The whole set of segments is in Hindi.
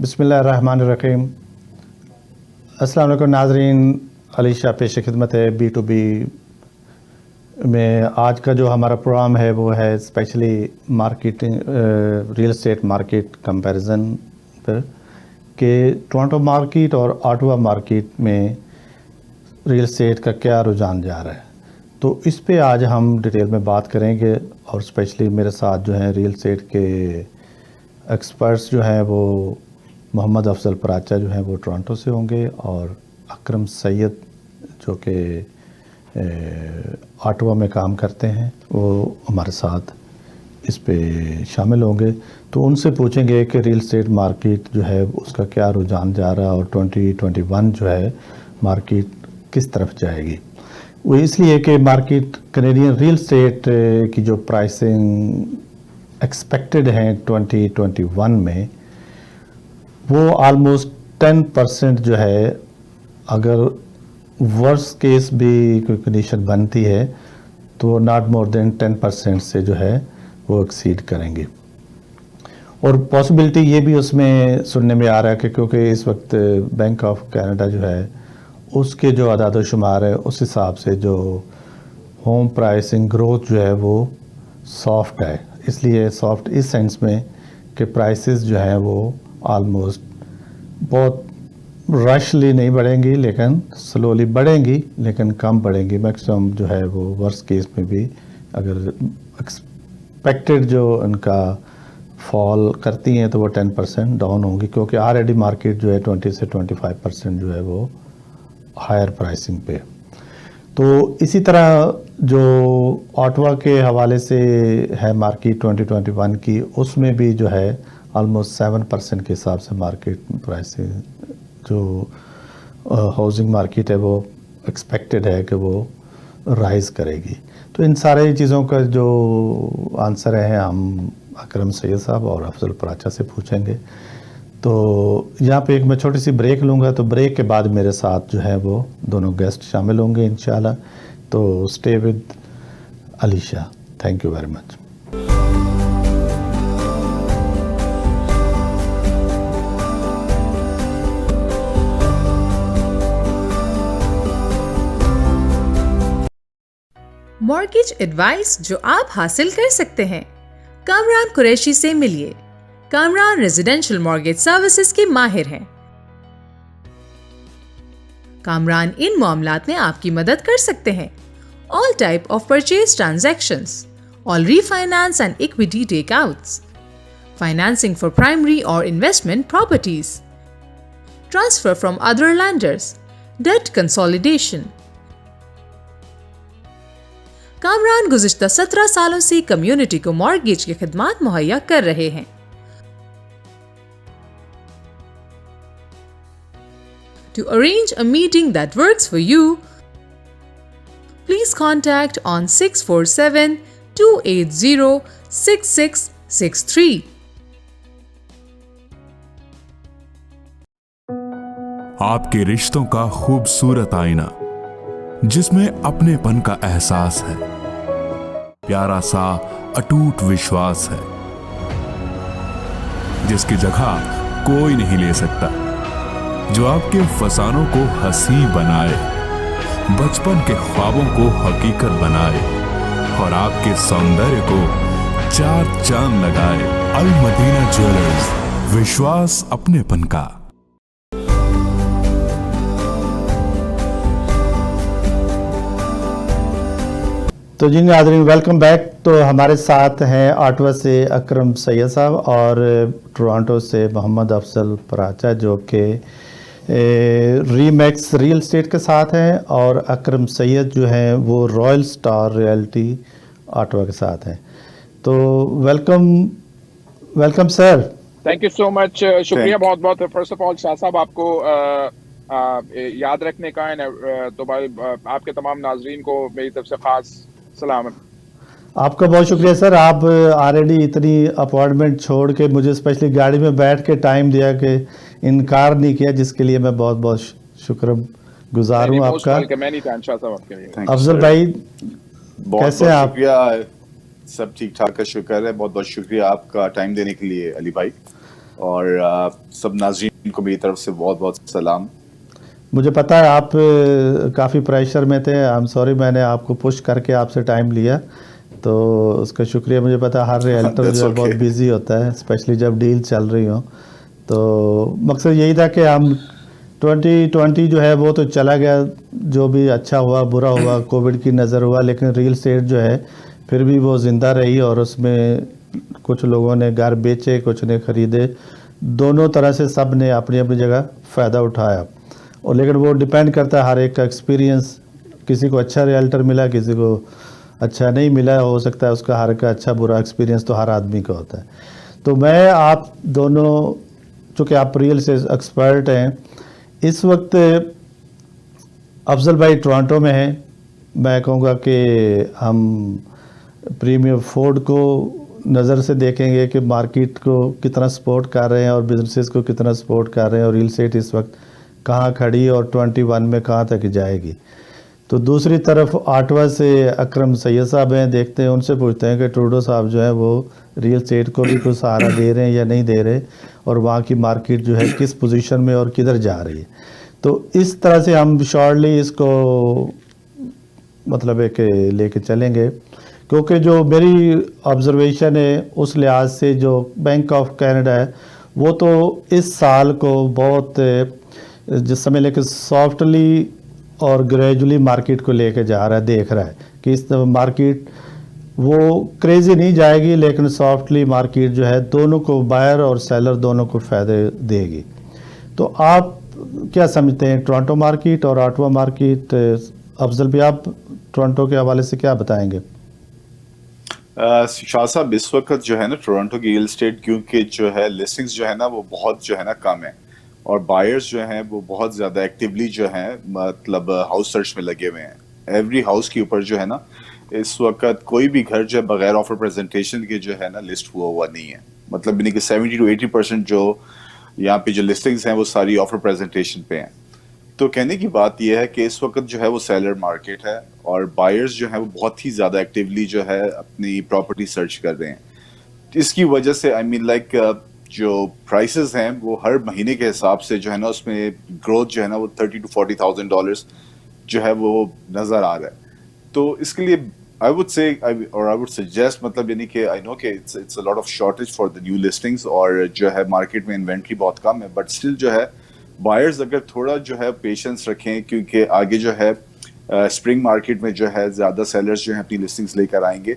बिस्मिल्लाहिर्रहमानिर्रहीम। अस्सलाम वालेकुम नाज़रीन, अली शाह पेश खिदमत है B2B में। आज का जो हमारा प्रोग्राम है वो है specially marketing real estate market comparison पर कि टोरंटो मार्केट और ऑटवा मार्केट में रियल एस्टेट का क्या रुझान जा रहा है। तो इस पे आज हम डिटेल में बात करेंगे और स्पेशली मेरे साथ जो हैं रियल एस्टेट के एक्सपर्ट्स जो हैं वो मोहम्मद अफजल पराचा जो हैं वो टोरंटो से होंगे और अकरम सैयद जो कि ऑटवा में काम करते हैं वो हमारे साथ इस पे शामिल होंगे। तो उनसे पूछेंगे कि रियल एस्टेट मार्केट जो है उसका क्या रुझान जा रहा है और 2021 जो है मार्केट किस तरफ जाएगी। वो इसलिए कि मार्केट कैनेडियन रियल एस्टेट की जो प्राइसिंग एक्सपेक्टेड है 2021 में वो ऑलमोस्ट 10% जो है, अगर वर्स्ट केस भी कोई कंडीशन बनती है तो नॉट मोर देन 10% से जो है वो एक्सीड करेंगे। और पॉसिबिलिटी ये भी उसमें सुनने में आ रहा है कि क्योंकि इस वक्त बैंक ऑफ कनाडा जो है उसके जो अदाद शुमार है उस हिसाब से जो होम प्राइसिंग ग्रोथ जो है वो सॉफ्ट है। इसलिए सॉफ्ट इस सेंस में कि प्राइसेस जो है वो ऑलमोस्ट बहुत रशली नहीं बढ़ेंगी लेकिन स्लोली बढ़ेंगी, लेकिन कम बढ़ेंगी। मैक्सिमम जो है वो वर्स्ट केस में भी अगर एक्सपेक्टेड जो उनका फॉल करती हैं तो वो 10% डाउन होंगी, क्योंकि ऑलरेडी मार्केट जो है 20 से 25% जो है वो हायर प्राइसिंग पे। तो इसी तरह जो ऑटवा के हवाले से है मार्केट 2021 की, उसमें भी जो है ऑलमोस्ट 7% के हिसाब से मार्केट प्राइसिंग जो हाउसिंग मार्केट है वो एक्सपेक्टेड है कि वो राइज़ करेगी। तो इन सारे चीज़ों का जो आंसर है हम अकरम सैयद साहब और अफजल पराचा से पूछेंगे। तो यहाँ पे एक मैं छोटी सी ब्रेक लूँगा, तो ब्रेक के बाद मेरे साथ जो है वो दोनों गेस्ट शामिल होंगे इंशाल्लाह। तो stay with Ali Shah. Thank you very much. Mortgage advice जो आप हासिल कर सकते हैं। कामरान कुरैशी से मिलिए। कामरान रेजिडेंशियल मॉर्गेज सर्विसेज के माहिर हैं। कामरान इन मामलात में आपकी मदद कर सकते हैं। All type of purchase transactions, all refinance and equity takeouts, financing for primary or investment properties, transfer from other lenders, debt consolidation. Kamran गुज़िश्ता 17 सालों से कम्युनिटी को मॉर्गेज की खिदमात मुहैया कर रहे हैं। To arrange a meeting that works for you, please contact on 647-280-6663. आपके रिश्तों का खूबसूरत आईना जिसमें अपनेपन का एहसास है, प्यारा सा अटूट विश्वास है जिसकी जगह कोई नहीं ले सकता, जो आपके फसानों को हंसी बनाए, बचपन के ख्वाबों को हकीकत बनाए और आपके सौंदर्य को चार चांद लगाए। अल मदीना ज्वेलर्स, विश्वास अपनेपन का। तो जी नाज़रीन, वेलकम बैक। तो हमारे साथ हैं ऑटवा से अकरम सैयद साहब और टोरंटो से मोहम्मद अफजल पराचा जो कि रीमैक्स रियल एस्टेट के साथ हैं, और अकरम सैयद जो हैं वो रॉयल स्टार रियल्टी ऑटवा के साथ हैं। तो welcome sir. Thank you so much. शुक्रिया बहुत बहुत। फर्स्ट ऑफ ऑल शाह साहब आपको याद रखने का है, तो भाई आपके तमाम नाजरीन को मेरी तरफ से खास सलाम। आपका बहुत शुक्रिया सर। आप ऑलरेडी इतनी अपॉइंटमेंट छोड़ के मुझे स्पेशली गाड़ी में बैठ के टाइम दिया कि इनकार नहीं किया, जिसके लिए मैं बहुत बहुत शुक्रगुजार हूँ आपका। अफजल भाई कैसे हैं आप? सब ठीक ठाक का शुक्र है। बहुत बहुत शुक्रिया आपका टाइम देने के लिए अली भाई। और सब नाज़रीन को मेरी तरफ से बहुत बहुत सलाम। मुझे पता है आप काफ़ी प्रेशर में थे, आई एम सॉरी मैंने आपको पुश करके आपसे टाइम लिया, तो उसका शुक्रिया। मुझे पता है हर रियल्टर जो है बहुत बिजी होता है, स्पेशली जब डील चल रही हो। तो मकसद यही था कि हम 2020 जो है वो तो चला गया, जो भी अच्छा हुआ बुरा हुआ कोविड की नज़र हुआ, लेकिन रियल एस्टेट जो है फिर भी वो ज़िंदा रही और उसमें कुछ लोगों ने घर बेचे, कुछ ने ख़रीदे, दोनों तरह से सब ने अपनी अपनी जगह फ़ायदा उठाया। और लेकिन वो डिपेंड करता है हर एक का एक्सपीरियंस, किसी को अच्छा रियल्टर मिला, किसी को अच्छा नहीं मिला, हो सकता है उसका हर का अच्छा बुरा एक्सपीरियंस तो हर आदमी का होता है। तो मैं आप दोनों, चूँकि आप रियल से एक्सपर्ट हैं, इस वक्त अफजल भाई टोरंटो में हैं, मैं कहूँगा कि हम प्रीमियर फोर्ड को नज़र से देखेंगे कि मार्केट को कितना सपोर्ट कर रहे हैं और बिजनेसेस को कितना सपोर्ट कर रहे हैं और रियल एस्टेट इस वक्त कहाँ खड़ी और 21 में कहाँ तक जाएगी। तो दूसरी तरफ आटवा से अकरम सैयद साहब हैं, देखते हैं उनसे पूछते हैं कि ट्रूडो साहब जो है वो रियल एस्टेट को भी कुछ सहारा दे रहे हैं या नहीं दे रहे, और वहाँ की मार्केट जो है किस पोजीशन में और किधर जा रही है। तो इस तरह से हम शॉर्टली इसको मतलब है कि लेके चलेंगे, क्योंकि जो मेरी ऑब्जर्वेशन है उस लिहाज से जो बैंक ऑफ कनाडा है वो तो इस साल को बहुत जिस समय लेके सॉफ्टली और ग्रेजुअली मार्केट को लेके जा रहा है, देख रहा है कि इस मार्केट वो क्रेजी नहीं जाएगी, लेकिन सॉफ्टली मार्केट जो है दोनों को, बायर और सेलर दोनों को फ़ायदे देगी। तो आप क्या समझते हैं टोरंटो मार्केट और ऑटवा मार्केट? अफजल भी आप टोरंटो के हवाले से क्या बताएंगे? शाह साहब, इस वक्त जो है ना टोरंटो की रियल एस्टेट, क्योंकि जो है लिस्टिंग्स जो है ना वो बहुत जो है ना कम है और बायर्स जो हैं वो बहुत ज़्यादा एक्टिवली जो हैं मतलब हाउस सर्च में लगे हुए हैं। एवरी हाउस के ऊपर जो है ना इस वक्त कोई भी घर जो है बगैर ऑफर प्रेजेंटेशन के जो है ना लिस्ट हुआ नहीं है। मतलब यानी कि 70 to 80% जो यहाँ पे जो लिस्टिंग्स हैं वो सारी ऑफर प्रेजेंटेशन पे हैं। तो कहने की बात यह है कि इस वक्त जो है वो सेलर मार्केट है और बायर्स जो है वो बहुत ही ज़्यादा एक्टिवली जो है अपनी प्रॉपर्टी सर्च कर रहे हैं। इसकी वजह से आई मीन लाइक जो प्राइसेस हैं वो हर महीने के हिसाब से जो है ना उसमें ग्रोथ जो है ना वो $30,000 to $40,000 जो है वो नज़र आ रहा है। तो इसके लिए आई वुड से और आई वुड सजेस्ट, मतलब यानी कि आई नो कि it's a lot of shortage for the new listings और जो है मार्केट में इन्वेंट्री बहुत कम है, बट स्टिल जो है बायर्स अगर थोड़ा जो है पेशेंस रखें, क्योंकि आगे जो है स्प्रिंग मार्केट में जो है ज़्यादा सेलर्स जो है अपनी लिस्टिंग्स लेकर आएंगे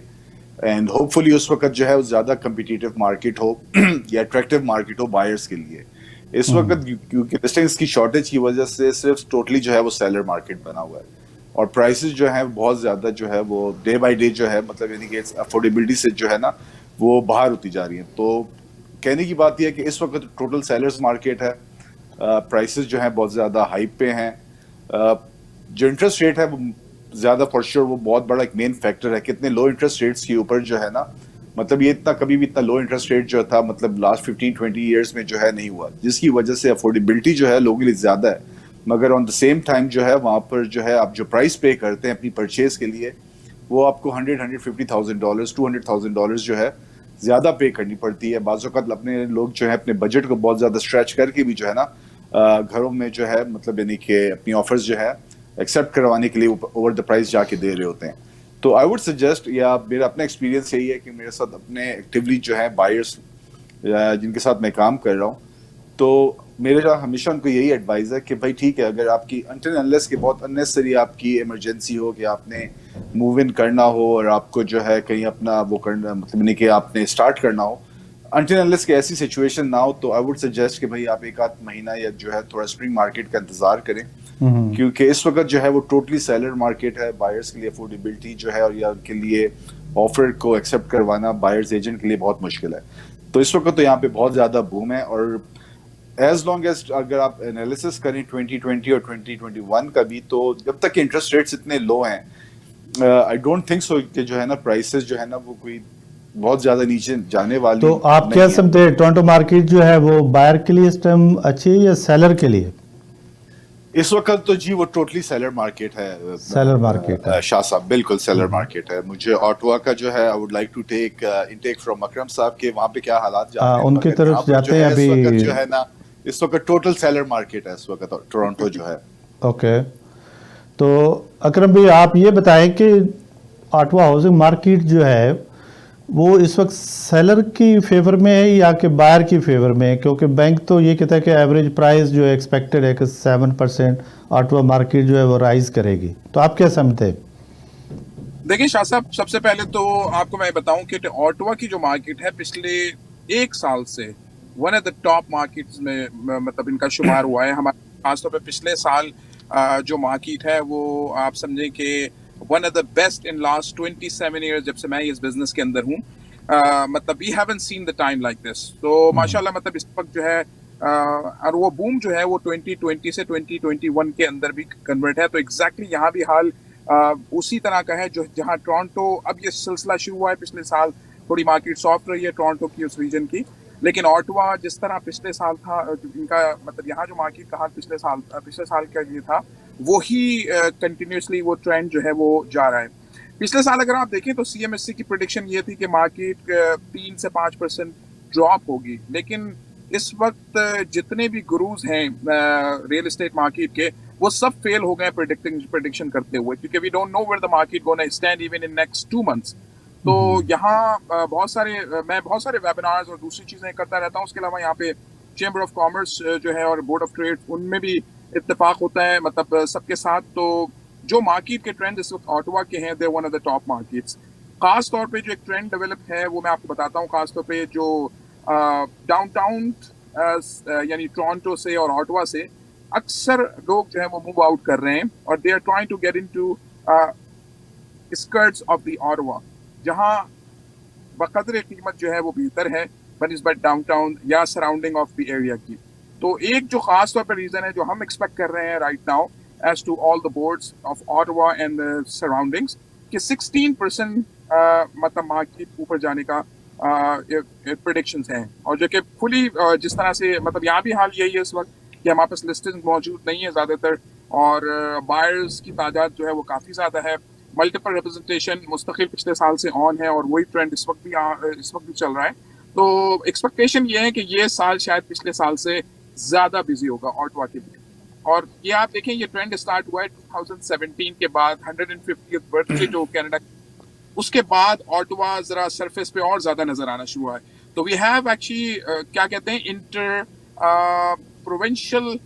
एंड होपफुली उस वक्त जो है वो ज़्यादा कम्पिटिटिव मार्केट हो या अट्रैक्टिव मार्केट हो बायर्स के लिए। इस वक्त क्योंकि लिस्टिंग्स की शॉर्टेज की वजह से सिर्फ टोटली जो है वो सेलर मार्केट बना हुआ है और प्राइसेस जो है बहुत ज़्यादा जो है वो डे बाय डे जो है मतलब यानी कि अफोर्डेबिलिटी से जो है ना वो बाहर होती जा रही है। तो कहने की बात यह है कि इस वक्त टोटल सेलर्स मार्केट है, प्राइसेस जो है बहुत ज़्यादा हाइप पे हैं, जो इंटरेस्ट रेट है वो ज़्यादा फॉर श्योर वो बहुत बड़ा एक मेन फैक्टर है। कितने लो इंटरेस्ट रेट्स के ऊपर जो है ना मतलब ये इतना कभी भी इतना लो इंटरेस्ट रेट जो था मतलब लास्ट 15-20 ईयर्स में जो है नहीं हुआ, जिसकी वजह से अफोर्डेबिलिटी जो है लोगों के लिए ज़्यादा है, मगर ऑन द सेम टाइम जो है वहाँ पर जो है आप जो प्राइस पे करते हैं अपनी परचेज के लिए वो आपको $150,000 $200,000 जो है ज़्यादा पे करनी पड़ती है। बाज़ औक़ात अपने लोग जो है अपने बजट को बहुत ज़्यादा स्ट्रेच करके भी जो है ना घरों में जो है मतलब यानी कि अपनी ऑफर्स जो है एक्सेप्ट करवाने के लिए ओवर द प्राइस जाके दे रहे होते हैं। तो आई वुड सजेस्ट, या मेरा अपना एक्सपीरियंस यही है कि मेरे साथ अपने एक्टिवली जो है बायर्स जिनके साथ मैं काम कर रहा हूँ, तो मेरा हमेशा उनको यही एडवाइस है कि भाई ठीक है, अगर आपकी अनटिल अनलेस के बहुत अननेसेसरी आपकी इमरजेंसी हो कि आपने मूव इन करना हो और आपको जो है कहीं अपना वो करना मतलब नहीं कि आपने स्टार्ट करना हो, अनटिल अनलेस की ऐसी सिचुएशन ना हो, तो आई वुड सजेस्ट कि भाई आप एक आध महीना या जो है थोड़ा स्प्रिंग मार्केट का इंतजार करें, क्योंकि इस वक्त जो है वो टोटली सेलर मार्केट है। बायर्स के लिए अफोर्डेबिलिटी जो है और या उनके लिए ऑफर को एक्सेप्ट करवाना बायर्स एजेंट के लिए बहुत मुश्किल है। तो इस वक्त तो यहाँ पे बहुत ज़्यादा बूम है और एज लॉन्ग एज अगर आप एनालिसिस करें 2020 और 2021 का भी, तो जब तक इंटरेस्ट रेट्स इतने लो हैं आई डोंट थिंक सो कि जो है ना प्राइसेस जो है ना वो कोई बहुत ज्यादा नीचे जाने वाली। तो आप क्या समझते हैं टोरंटो मार्केट जो है वो बायर के लिए इस टाइम अच्छी है या सेलर के लिए? इस वक्त तो जी वो टोटली सेलर मार्केट है। सेलर मार्केट है शाह साहब, बिल्कुल सेलर मार्केट है। मुझे ऑटवा का जो है I would like to take intake from Akram साहब के वहाँ पे क्या हालात जा रहे हैं, उनकी मगर तरफ यहाँ पर जाते जो हैं है अभी। इस वक्त जो है ना, इस वक्त टोटल सेलर मार्केट है इस वक्त टोरंटो जो है। ओके, तो अकरम भाई आप ये बताएं कि ऑटवा हाउसिंग मार्केट जो है वो इस वक्त सेलर की फेवर में है या कि बायर की फेवर में है? क्योंकि बैंक तो ये कहता है कि एवरेज प्राइस जो है एक्सपेक्टेड है कि 7% ऑटवा मार्केट जो है वो राइज करेगी, तो आप क्या समझते हैं? देखिए शाह साहब, सबसे पहले तो आपको मैं बताऊं कि ऑटवा की जो मार्केट है पिछले एक साल से one of the top markets में मतलब इनका शुमार हुआ है। हमारे खासतौर पे पिछले साल जो मार्केट है वो आप समझें कि one of the best in last 27 years जब से मैं इस बिजनेस के अंदर हूँ। मतलब we haven't seen the time like this. तो माशाल्लाह मतलब इस वक्त जो है और वो बूम जो है वो 2020 से 2021 के अंदर भी कन्वर्ट है। तो एग्जैक्टली यहाँ भी हाल उसी तरह का है जो जहाँ टोरंटो, अब ये सिलसिला शुरू हुआ है पिछले साल, थोड़ी मार्केट सॉफ्ट रही है टोरंटो की उस रीजन की, लेकिन ऑटवा जिस तरह पिछले साल था इनका मतलब यहाँ जो मार्केट का हाल पिछले साल का ये था वही कंटिन्यूसली वो ट्रेंड जो है वो जा रहा है। पिछले साल अगर आप देखें तो CMSC की प्रेडिक्शन ये थी कि मार्केट 3 से 5% ड्रॉप होगी, लेकिन इस वक्त जितने भी गुरुज हैं रियल एस्टेट मार्केट के वो सब फेल हो गए प्रेडिक्शन करते हुए, क्योंकि we don't know where the market gonna stand even in next 2 months. तो यहाँ मैं बहुत सारे वेबिनार्स और दूसरी चीजें करता रहता हूँ। उसके अलावा यहाँ पे चेंबर ऑफ कॉमर्स जो है और बोर्ड ऑफ ट्रेड, उनमें भी इत्तेफाक होता है मतलब सबके साथ। तो जो मार्केट के ट्रेंड इस वक्त ऑटवा के हैं, they one of the top markets. खास तौर पे जो एक ट्रेंड डेवलप है वो मैं आपको बताता हूँ। खास तौर पे जो डाउनटाउन यानी टोरंटो से और ऑटवा से अक्सर लोग जो है वो मूव आउट कर रहे हैं और they are trying to get into skirts of the Ottawa, जहां बकदर कीमत जो है वो बेहतर है बनिस्बत डाउनटाउन या सराउंडिंग ऑफ द एरिया की। तो एक जो खास तौर पर रीजन है जो हम एक्सपेक्ट कर रहे हैं right now as to all the boards of Ottawa and surroundings कि 16% मतलब मार्केट ऊपर जाने का प्रेडिक्शंस हैं, और जो कि फुली जिस तरह से मतलब यहाँ भी हाल यही है इस वक्त कि हमारे पास लिस्टिंग मौजूद नहीं है ज़्यादातर, और बायर्स की तादाद जो है वो काफ़ी ज़्यादा है। मल्टीपल रिप्रेजेंटेशन मुस्तकिल पिछले साल से ऑन है और वही ट्रेंड इस वक्त भी चल रहा है। तो एक्सपेक्टेशन ये है कि ये साल शायद पिछले साल से ज़्यादा बिजी होगा ऑटवा के लिए। और ये आप देखें ये ट्रेंड स्टार्ट हुआ है 2017 के बाद 150th बर्थडे जो कनाडा, उसके बाद ऑटवा जरा सरफेस पे और ज्यादा नजर आना शुरू हुआ है। तो वी हैव एक्चुअली क्या कहते हैं इंटर प्रोविंशियल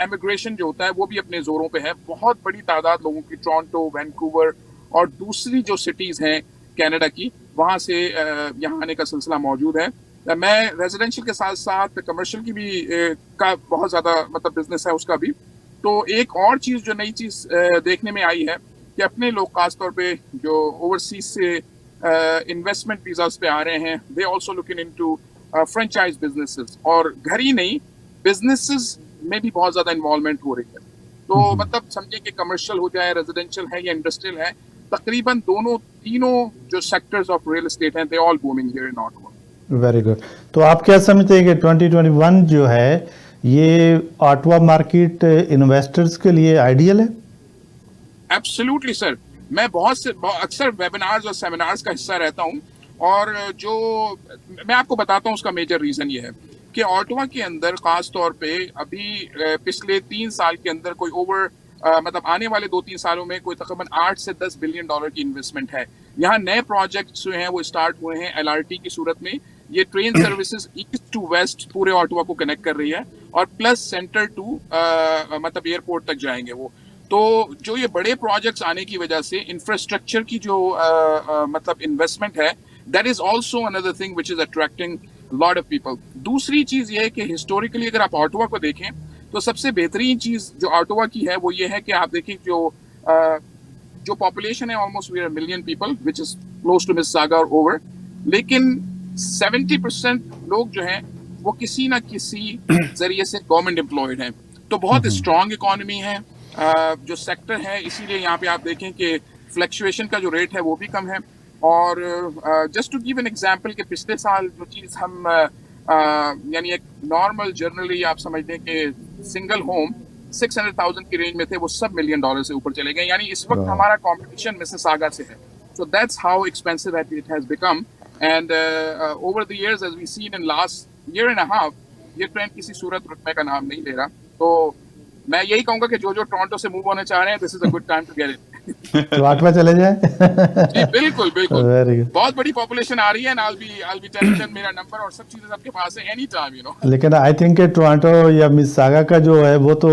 एमिग्रेशन जो होता है वो भी अपने जोरों पे है। बहुत बड़ी तादाद लोगों की टोरंटो, वैंकूवर और दूसरी जो सिटीज हैं कनाडा की वहां से यहाँ आने का सिलसिला मौजूद है। मैं रेजिडेंशियल के साथ साथ कमर्शियल की भी का बहुत ज्यादा मतलब बिजनेस है उसका भी। तो एक और चीज जो नई चीज देखने में आई है कि अपने लोग खास तौर पे जो ओवरसीज से इन्वेस्टमेंट वीजास पे आ रहे हैं, they also looking into franchise businesses, और घर ही नहीं बिजनेसेस में भी बहुत ज्यादा इन्वॉल्वमेंट हो रही है। तो मतलब समझे कि कमर्शियल हो जाए, रेजिडेंशियल है या इंडस्ट्रियल है, तकरीबन तीनों जो सेक्टर्स ऑफ रियल एस्टेट हैं, they all booming here in Ottawa. Very good. तो आप क्या समझते हैं कि 2021 जो है ये ऑटवा मार्केट इन्वेस्टर्स के लिए आइडियल है? एब्सोल्युटली सर, मैं अक्सर वेबिनार्स और सेमिनार्स का हिस्सा रहता हूं, और जो मैं आपको बताता हूं उसका मेजर रीजन ये है कि ऑटवा के अंदर खास तौर पे अभी पिछले 3 साल के अंदर कोई मतलब आने वाले 2-3 सालों में कोई तकरीबन 8 से 10 बिलियन डॉलर की इन्वेस्टमेंट है। यहाँ नए प्रोजेक्ट्स जो हैं वो स्टार्ट हुए हैं LRT की सूरत में। ये train services east to west पूरे ऑटवा को कनेक्ट कर रही है, और प्लस सेंटर टू मतलब एयरपोर्ट तक जाएंगे वो। तो जो ये बड़े प्रोजेक्ट्स आने की वजह से इंफ्रास्ट्रक्चर की जो मतलब इन्वेस्टमेंट है, that is also another thing which is attracting lot of people. दूसरी चीज ये है कि हिस्टोरिकली अगर आप ऑटवा को देखें तो सबसे बेहतरीन चीज जो ऑटवा की है वो ये है कि आप देखिए जो पॉपुलेशन है almost we are million people which is close to Mississauga और ओवर, लेकिन 70% लोग जो हैं वो किसी ना किसी जरिए से गवर्नमेंट एम्प्लॉयड हैं। तो बहुत स्ट्रांग इकोनॉमी है जो सेक्टर है, इसीलिए यहाँ पे आप देखें कि फ्लक्चुएशन का जो रेट है वो भी कम है। और just to give an example कि पिछले साल जो चीज़ हम यानी एक नॉर्मल जनरली आप समझ लें कि सिंगल होम $600,000 की रेंज में थे, वो सब $1 मिलियन से ऊपर चले गए। यानी इस वक्त वाह। हमारा कंपटीशन मिसिसागा से है। So that's how expensive it has become and over the years as we seen in last year and a half, ये ट्रेंड किसी सूरत रुकने का नाम नहीं ले रहा। तो मैं यही कहूंगा कि जो टोरंटो से मूव होने चाह रहे हैं, this is a good time to get it. तो आठवां चले जाए। जी बिल्कुल बिल्कुल, वेरी गुड। बहुत बड़ी पॉपुलेशन आ रही है and I'll be telling them मेरा नंबर और सब चीजें सबके पास है एनी टाइम, यू नो। लेकिन आई थिंक कि टोरंटो या मिसिसागा का जो है वो तो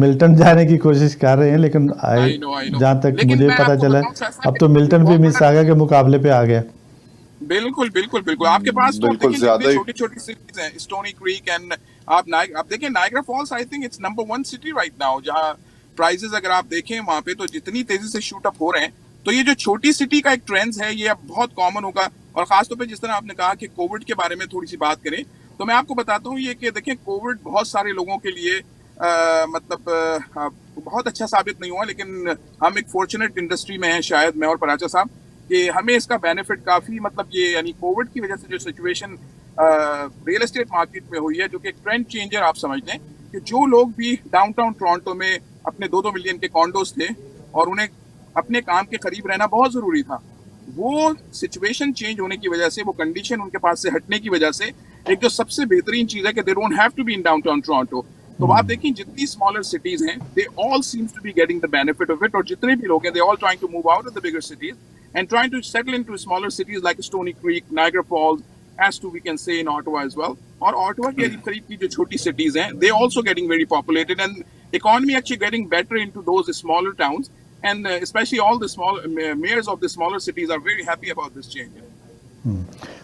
मिल्टन जाने की कोशिश कर रहे हैं, लेकिन I know. जहाँ तक लेकिन मुझे मैं पता आपको चला बताऊं शायद अब तो मिल्टन भी बहुत बड़ा- मिसिसागा के मुकाबले पे आ गया। बिल्कुल बिल्कुल बिल्कुल, आपके पास तो बिल्कुल देखिए ज्यादा जितनी ही- छोटी छोटी सिटीज हैं, स्टोनी क्रीक एंड आप देखिए Niagara false, I think it's number 1 city right now, जहाँ प्राइजेस अगर आप देखें वहाँ पे तो जितनी तेजी से शूट अप हो रहे हैं। तो ये जो छोटी सिटी का एक ट्रेंड है, ये अब बहुत कॉमन होगा। और खासतौर पे जिस तरह आपने कहा कि कोविड के बारे में थोड़ी सी बात करें, तो मैं आपको बताता हूँ ये कि देखिए कोविड बहुत सारे लोगों के लिए बहुत अच्छा साबित नहीं हुआ, लेकिन हम एक फॉर्चुनेट इंडस्ट्री में हैं शायद, मैं और पराचा साहब, कि हमें इसका बेनिफिट काफी, मतलब ये यानी कोविड की वजह से जो सिचुएशन रियल एस्टेट मार्केट में हुई है, जो कि एक ट्रेंड चेंजर आप समझ लें, कि जो लोग भी डाउनटाउन टोरंटो में अपने 2-2 मिलियन के कॉन्डोज थे और उन्हें अपने काम के करीब रहना बहुत जरूरी था, वो सिचुएशन चेंज होने की वजह से, वो कंडीशन उनके पास से हटने की वजह से, एक जो सबसे बेहतरीन चीज है कि they don't have to be in downtown Toronto. तो आप देखिए जितनी स्मॉलर सिटीज हैं, they all seems to be getting the benefit of it, और जितने भी लोग हैं, they all trying to move out of the bigger cities and trying to settle into smaller cities like Stony Creek, Niagara Falls, as to we can say in Ottawa as well. और Ottawa के करीब की जो छोटी cities हैं, they also getting very populated and economy actually getting better into those smaller towns, and especially all the small mayors of the smaller cities are very happy about this change.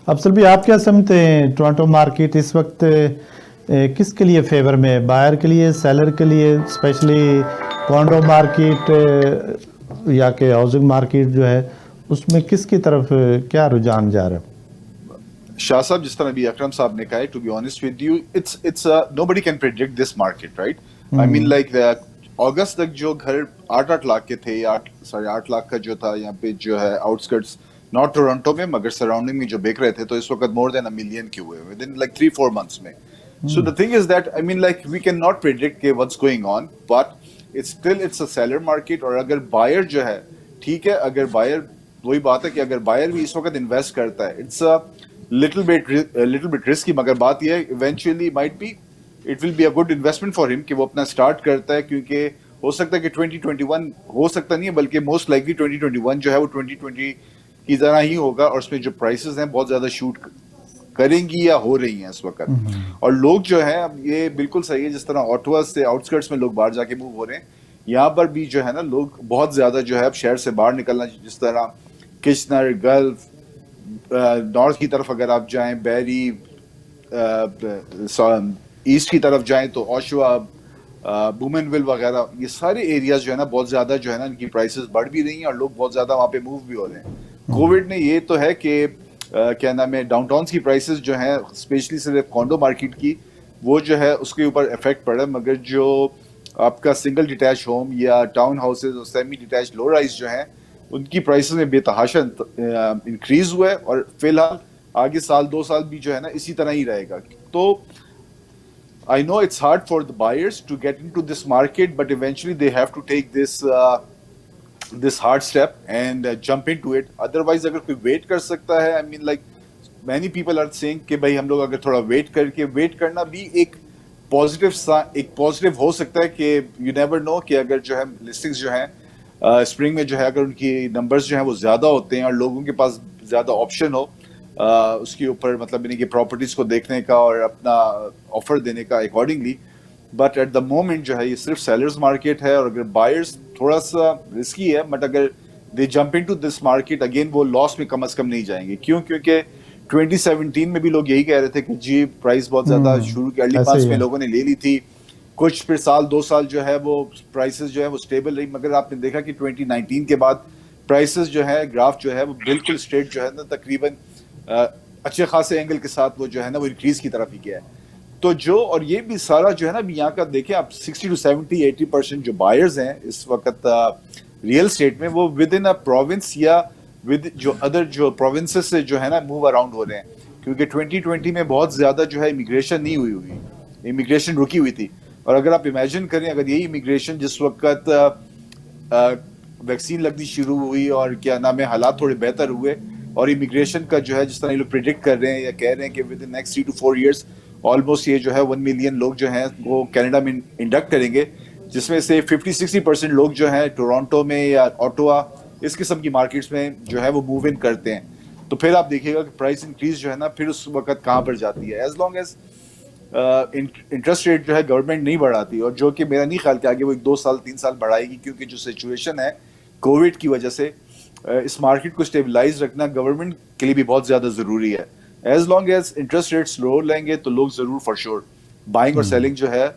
Afsal भी आप क्या समझते हैं, टोरंटो मार्केट इस वक्त किसके लिए फेवर में है? बायर के लिए, सेलर के लिए, स्पेशली कॉन्डो मार्केट या के हाउसिंग मार्केट जो है उसमें किसकी तरफ क्या रुझान जा रहा है? शाह साहब, जिस तरह अभी अकरम साहब ने कहा है, to be honest with you, it's nobody can predict this market, right? I mean like अगस्त तक जो घर 8-8 लाख के थे, 8 लाख का जो था यहाँ पे जो है आउटस्कर्ट्स नॉट टोरंटो में मगर सराउंडिंग में जो बिक रहे थे, तो इस वक्त मोर देन 1 मिलियन के हुए विद इन लाइक 3-4 मंथ्स में। So the thing is that I mean like we cannot नॉट प्रेडिक्ट के what's going on, but it's a seller market. और अगर बायर जो है, ठीक है, अगर बायर, वही बात है कि अगर बायर भी इस वक्त इन्वेस्ट करता है, it's a little bit risky, मगर बात यह है eventually might be it will be a good investment for him कि वो अपना स्टार्ट करता है, क्योंकि हो सकता है कि 2021 हो सकता नहीं है, बल्कि मोस्ट लाइकली 2021 जो है वो 2020 की तरह ही होगा, और उसमें जो प्राइसेस हैं बहुत ज्यादा शूट करेंगी या हो रही हैं इस वक्त। और लोग जो है, अब ये बिल्कुल सही है, जिस तरह ऑटवा से आउटस्कर्ट्स में लोग बाहर जाके मूव हो रहे हैं, यहाँ पर भी जो है ना लोग बहुत ज्यादा जो है अब शहर से बाहर निकलना, जिस तरह किचनर, गल्फ, नॉर्थ की तरफ अगर आप जाएं, बैरी, ईस्ट की तरफ जाएं तो ओशवा, बुमेनविल वगैरह, ये सारे एरियाज जो है ना बहुत ज्यादा जो है ना इनकी प्राइसेस बढ़ भी रही हैं और लोग बहुत ज्यादा वहाँ पे मूव भी हो रहे हैं। कोविड ने ये तो है कि क्या नाम है, डाउनटाउन की प्राइसेस जो हैं, स्पेशली सिर्फ कॉन्डो मार्केट की, वो जो है उसके ऊपर इफेक्ट पड़ा, मगर जो आपका सिंगल डिटैच होम या टाउन हाउसेज और सेमी डिटैच लो राइज जो हैं, उनकी प्राइसेस में बेतहाशा इंक्रीज हुआ है, और फिलहाल आगे साल 2 साल भी जो है ना इसी तरह ही रहेगा। तो I know it's hard for the buyers to get into this market, but eventually they have to take this hard step and jump into it. Otherwise, अगर कोई wait कर सकता है, I mean like many people are saying कि भाई हम लोग अगर थोड़ा wait करना भी एक पॉजिटिव हो सकता है कि you never know कि अगर जो है listings जो है स्प्रिंग में जो है अगर उनकी नंबर्स जो है वो ज्यादा होते हैं और लोगों के पास ज्यादा ऑप्शन हो उसके ऊपर, मतलब इनकी प्रॉपर्टीज को देखने का और अपना ऑफर देने का accordingly. But at the moment जो है ये सिर्फ सेलर्स मार्केट है, और अगर बायर्स थोड़ा सा रिस्की है, बट अगर they jump into this market again वो लॉस में कम से कम नहीं जाएंगे। क्यों? क्योंकि 2017 में भी लोग यही कह रहे थे कि जी प्राइस बहुत ज्यादा शुरू के अर्ली मंथ्स में लोगों ने ले ली थी, कुछ फिर साल 2 साल जो है वो प्राइसेस जो है वो स्टेबल रही, मगर आपने देखा कि 2019 के बाद प्राइसेस जो है, ग्राफ जो है वो बिल्कुल स्ट्रेट जो है ना तकरीबन अच्छे खासे एंगल के साथ वो जो है ना वो इंक्रीज की तरफ ही गया है। तो जो, और ये भी सारा जो है ना यहाँ का देखें आप 60 to 70-80% जो बायर्स हैं इस वक्त रियल स्टेट में, वो विद इन अ प्रोविंस या विद जो अदर जो प्रोविंसेस से जो है ना मूव अराउंड हो रहे हैं, क्योंकि 2020 में बहुत ज्यादा जो है इमिग्रेशन नहीं हुई, इमिग्रेशन रुकी हुई थी। और अगर आप इमेजिन करें, अगर यही इमिग्रेशन जिस वक्त वैक्सीन लगनी शुरू हुई और क्या नाम है हालात थोड़े बेहतर हुए, और इमिग्रेशन का जो है जिस तरह ये लोग प्रिडिक्ट कर रहे हैं या कह रहे हैं कि with in next 3 to 4 years almost ये जो है 1 मिलियन लोग जो हैं वो कनाडा में इंडक्ट करेंगे, जिसमें से 50-60% लोग जो हैं टोरंटो में या ऑटोवा इस किस्म की मार्केट्स में जो है वो मूव इन करते हैं। तो फिर आप देखिएगा कि प्राइस इंक्रीज जो है ना फिर उस वक्त कहाँ पर जाती है। As long as interest rate जो है गवर्नमेंट नहीं बढ़ाती, और जो कि मेरा नहीं ख्याल कि आगे वो 1-2 साल 3 साल बढ़ाएगी, क्योंकि जो सिचुएशन है कोविड की वजह से इस मार्केट को स्टेबलाइज रखना गवर्नमेंट के लिए भी बहुत ज्यादा जरूरी है। As long as interest rate slow लेंगे तो लोग जरूर फॉर श्योर बाइंग और सेलिंग जो है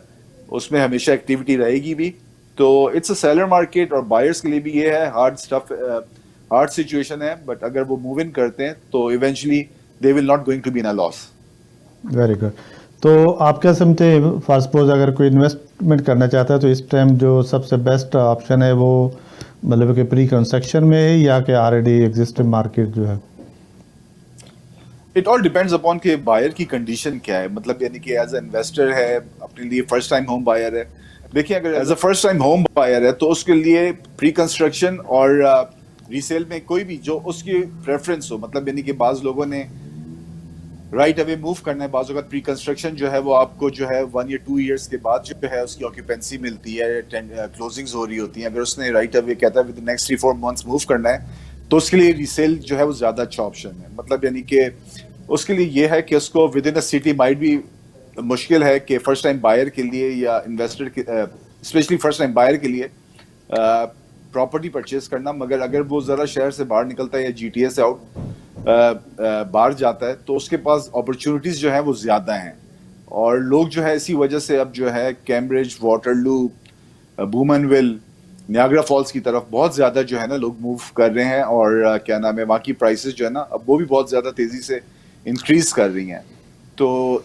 उसमें हमेशा एक्टिविटी रहेगी भी। तो इट्स अ सेलर मार्केट, और बायर्स के लिए भी ये है हार्ड सिचुएशन है, बट अगर वो मूव इन करते हैं तो eventually they will not going to be in a loss. Very good. तो आप क्या समझते हैं, फॉर सपोज अगर कोई इन्वेस्टमेंट करना चाहता है तो इस टाइम जो सबसे बेस्ट ऑप्शन है वो मतलब कि प्री कंस्ट्रक्शन में है या कि ऑलरेडी एग्जिस्टिंग मार्केट जो है? इट ऑल डिपेंड्स अपॉन कि बायर की कंडीशन क्या है, मतलब यानी कि एज ए इन्वेस्टर है, अपने लिए फर्स्ट टाइम होम बायर है। देखिए अगर as a first time home buyer है तो उसके लिए प्री कंस्ट्रक्शन और रीसेल में कोई भी जो उसकी प्रेफरेंस हो, मतलब यानी कि बाज लोगों ने राइट अवे मूव करना है, बाजू का प्री कंस्ट्रक्शन जो है वो आपको जो है 1 या 2 years के बाद जो है उसकी ऑक्यूपेंसी मिलती है, क्लोजिंग्स हो रही होती हैं। अगर उसने राइट अवे कहता है with the next 3-4 months move करना है तो उसके लिए रीसेल जो है वो ज्यादा अच्छा ऑप्शन है। मतलब यानी कि उसके लिए ये है कि उसको with in a city might भी मुश्किल है कि फर्स्ट टाइम बायर के लिए या इन्वेस्टर के स्पेशली फर्स्ट टाइम बायर के लिए प्रॉपर्टी परचेज करना, मगर अगर वो जरा शहर से बाहर निकलता है या जीटीए से आउट बाहर जाता है तो उसके पास अपॉर्चुनिटीज जो है वो ज्यादा हैं। और लोग जो है इसी वजह से अब जो है कैम्ब्रिज, वाटरलू, बूमनविल, नियाग्रा फॉल्स की तरफ बहुत ज्यादा जो है ना लोग मूव कर रहे हैं, और क्या नाम है वहाँ की प्राइसेस जो है ना अब वो भी बहुत ज्यादा तेजी से इंक्रीज कर रही हैं। तो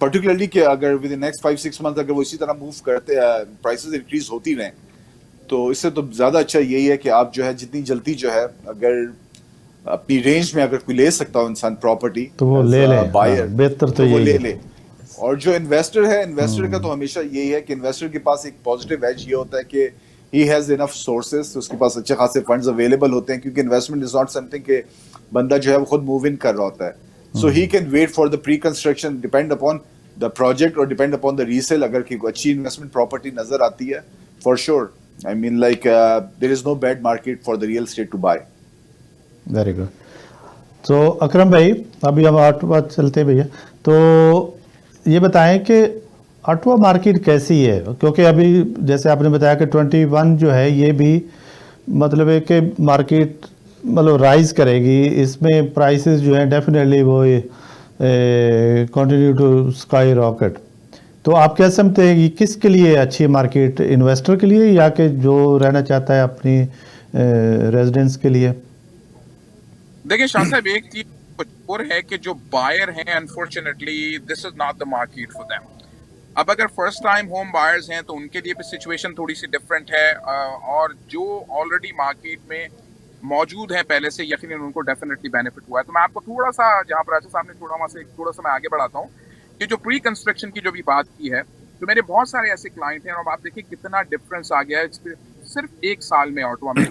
पर्टिकुलरली कि अगर विद इन नेक्स्ट 5-6 months अगर वो इसी तरह मूव करते प्राइसेस इंक्रीज होती रहें तो इससे तो ज्यादा अच्छा यही है कि आप जो है जितनी जल्दी जो है अगर अपनी रेंज में अगर कोई ले सकता हो इंसान प्रॉपर्टी तो वो ले ले, बायर बेहतर तो वो यही ले। और जो इन्वेस्टर है, इन्वेस्टर का तो हमेशा यही है कि इन्वेस्टर के पास एक पॉजिटिव एज ये होता है कि ही हैज इनफ सोर्सेस, उसके पास अच्छे खासे फंड्स अवेलेबल होते हैं, क्योंकि इन्वेस्टमेंट इज नॉट समथिंग के बंदा जो है वो खुद मूव इन कर रहा होता है। So he can wait for the pre construction, depend upon the project और डिपेंड अपॉन द रीसेल। अगर कोई अच्छी इन्वेस्टमेंट प्रॉपर्टी नजर आती है for sure, I mean like there is no bad market for the real estate to buy. Very good. तो अकरम भाई अभी हम ऑटवा चलते हैं भैया, तो ये बताएं कि ऑटवा मार्केट कैसी है, क्योंकि अभी जैसे आपने बताया कि 21 जो है ये भी मतलब है कि मार्केट मतलब राइज करेगी, इसमें प्राइसेस जो है डेफिनेटली वो कंटिन्यू टू स्काई रॉकेट। तो आप क्या समझते हैं कि किसके लिए अच्छी मार्केट, इन्वेस्टर के लिए या कि जो रहना चाहता है अपनी रेजिडेंस के लिए? देखिए शाह साहब, एक चीज और है कि जो बायर हैं unfortunately this is not the market for them. अब अगर फर्स्ट टाइम होम बायर्स हैं तो उनके लिए भी सिचुएशन थोड़ी सी डिफरेंट है, और जो ऑलरेडी मार्केट में मौजूद हैं पहले से यकीनन उनको डेफिनेटली बेनिफिट हुआ है। तो मैं आपको थोड़ा सा, जहाँ पर राजा साहब ने थोड़ा वहाँ से थोड़ा सा मैं आगे बढ़ाता हूँ कि जो प्री कंस्ट्रक्शन की जो भी बात की है, तो मेरे बहुत सारे ऐसे क्लाइंट हैं और आप देखिए कितना डिफरेंस आ गया है सिर्फ 1 साल में ऑटवा में,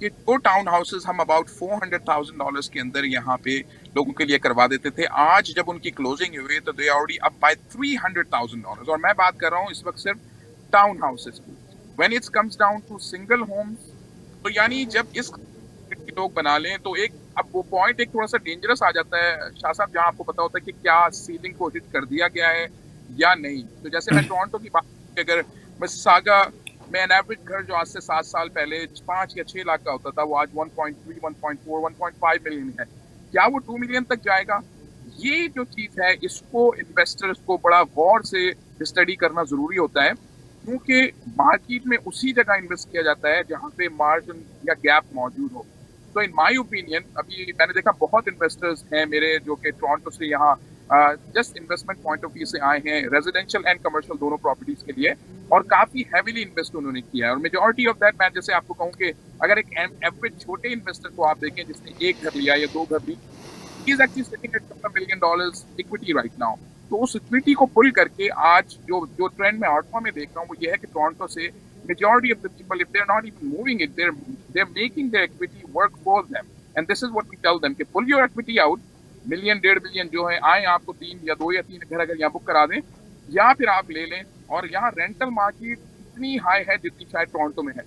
कि दो टाउन हाउसेज हम अबाउट $400,000 के अंदर यहाँ पे लोगों के लिए करवा देते थे। आज जब उनकी क्लोजिंग हुई तो दे ऑलरेडी अप बाय $300,000, और मैं बात कर रहा हूँ इस वक्त सिर्फ टाउन हाउसेज की। When it comes down to single homes, तो यानी जब इस लोग बना लें तो एक अब वो पॉइंट एक थोड़ा सा डेंजरस आ जाता है शाह साहब, जहाँ आपको पता होता है कि क्या सीलिंग को हिट कर दिया गया है या नहीं। तो जैसे मैं टोरंटो की बात, अगर मिसिसागा में एन एवरेज घर जो आज से 7 साल पहले 5 या 6 लाख का होता था, वो आज 1.3, 1.4, 1.5 मिलियन है। क्या वो 2 मिलियन तक जाएगा? ये जो चीज है इसको इन्वेस्टर्स को बड़ा गौर से स्टडी करना जरूरी होता है, क्योंकि मार्केट में उसी जगह इन्वेस्ट किया जाता है जहाँ पे मार्जिन या गैप मौजूद हो। तो इन माय ओपिनियन अभी मैंने देखा बहुत इन्वेस्टर्स हैं मेरे जो कि टोरंटो से यहाँ just investment point of view से आए हैं, रेजिडेंशियल एंड कमर्शियल दोनों प्रॉपर्टीज के लिए, और काफी हैवीली इन्वेस्ट उन्होंने किया है। और मेजॉरिटी ऑफ दैट, मैं जैसे आपको कहूँ कि अगर एक एवरेज छोटे इन्वेस्टर को आप देखें जिसने 1 घर लिया या 2 घर ली, he is actually sitting at $2 million equity right now. तो उस इक्विटी को पुल करके आज जो जो ट्रेंड मैं ऑटवा में देख रहा हूँ वो ये है कि टोरंटो से majority of the people, if they are not even moving it, they are making their equity work for them, and this is what we tell them कि pull your equity out, million 1.5 million जो है आए, आपको 3 या 2 या 3 घर अगर यहाँ बुक करा दें या फिर आप ले लें। और यहाँ रेंटल मार्केट इतनी हाई है जितनी शायद टोरंटो में है।